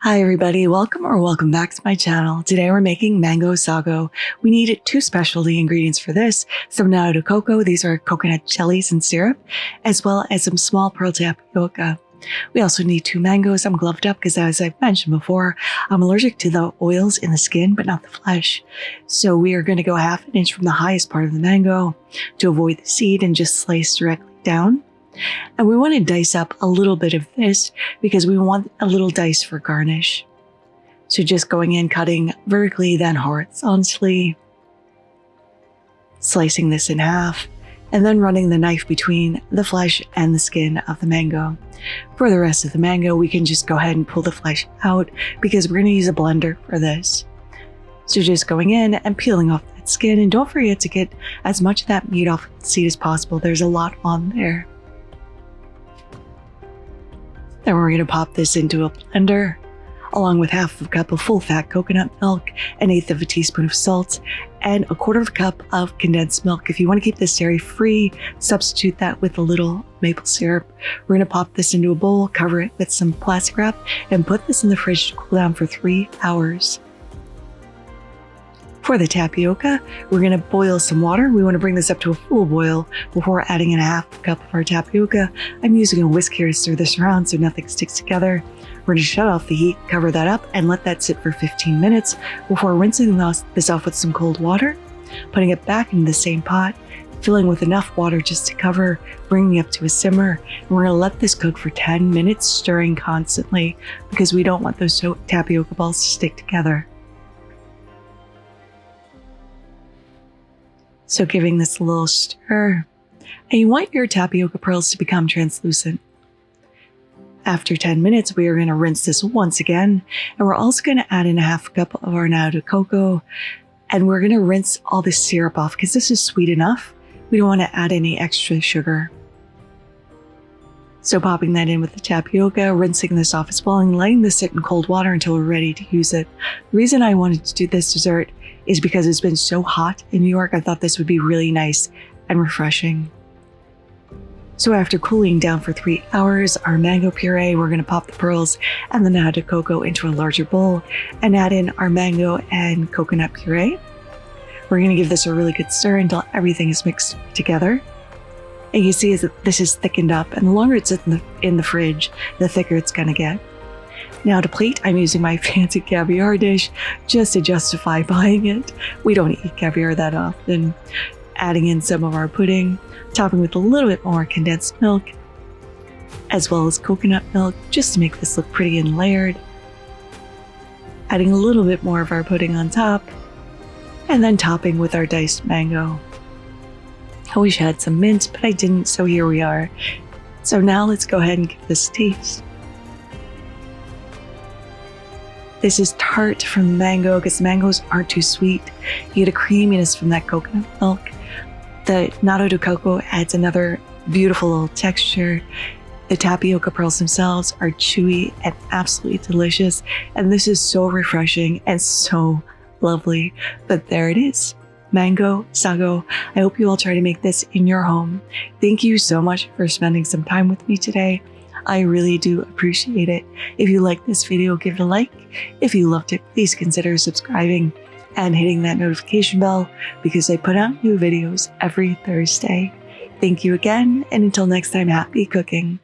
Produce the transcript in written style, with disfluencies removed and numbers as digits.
Hi everybody, welcome back to my channel. Today we're making mango sago. We need 2 specialty ingredients for this. Some nata coco, these are coconut jellies and syrup, as well as some small pearl tapioca. We also need 2 mangoes. I'm gloved up because, as I've mentioned before, I'm allergic to the oils in the skin, but not the flesh. So we are going to go 1/2 inch from the highest part of the mango to avoid the seed and just slice directly down. And we want to dice up a little bit of this because we want a little dice for garnish. So just going in, cutting vertically, then horizontally, slicing this in half, and then running the knife between the flesh and the skin of the mango. For the rest of the mango, we can just go ahead and pull the flesh out because we're going to use a blender for this. So just going in and peeling off that skin, and don't forget to get as much of that meat off the seed as possible. There's a lot on there. Then we're going to pop this into a blender, along with 1/2 cup of full-fat coconut milk, 1/8 teaspoon of salt, and 1/4 cup of condensed milk. If you want to keep this dairy-free, substitute that with a little maple syrup. We're going to pop this into a bowl, cover it with some plastic wrap, and put this in the fridge to cool down for 3 hours. For the tapioca, we're going to boil some water. We want to bring this up to a full boil before adding in 1/2 cup of our tapioca. I'm using a whisk here to stir this around so nothing sticks together. We're going to shut off the heat, cover that up, and let that sit for 15 minutes before rinsing this off with some cold water, putting it back into the same pot, filling with enough water just to cover, bringing it up to a simmer. And we're going to let this cook for 10 minutes, stirring constantly because we don't want those tapioca balls to stick together. So giving this a little stir, and you want your tapioca pearls to become translucent. After 10 minutes, we are going to rinse this once again, and we're also going to add in 1/2 cup of our nata coco, and we're going to rinse all the syrup off because this is sweet enough. We don't want to add any extra sugar. So popping that in with the tapioca, rinsing this off as well, and letting this sit in cold water until we're ready to use it. The reason I wanted to do this dessert is because it's been so hot in New York. I thought this would be really nice and refreshing. So after cooling down for 3 hours, our mango puree, we're going to pop the pearls and the nata coco into a larger bowl and add in our mango and coconut puree. We're going to give this a really good stir until everything is mixed together. And you see that this is thickened up, and the longer it sits in the fridge, the thicker it's going to get. Now to plate, I'm using my fancy caviar dish just to justify buying it. We don't eat caviar that often. Adding in some of our pudding, topping with a little bit more condensed milk, as well as coconut milk, just to make this look pretty and layered. Adding a little bit more of our pudding on top, and then topping with our diced mango. I wish I had some mint, but I didn't, so here we are. So now let's go ahead and give this a taste. This is tart from the mango because the mangoes aren't too sweet. You get a creaminess from that coconut milk. The nata coco adds another beautiful little texture. The tapioca pearls themselves are chewy and absolutely delicious. And this is so refreshing and so lovely. But there it is. Mango sago. I hope you all try to make this in your home. Thank you so much for spending some time with me today. I really do appreciate it. If you liked this video, give it a like. If you loved it, please consider subscribing and hitting that notification bell because I put out new videos every Thursday. Thank you again, and until next time, happy cooking.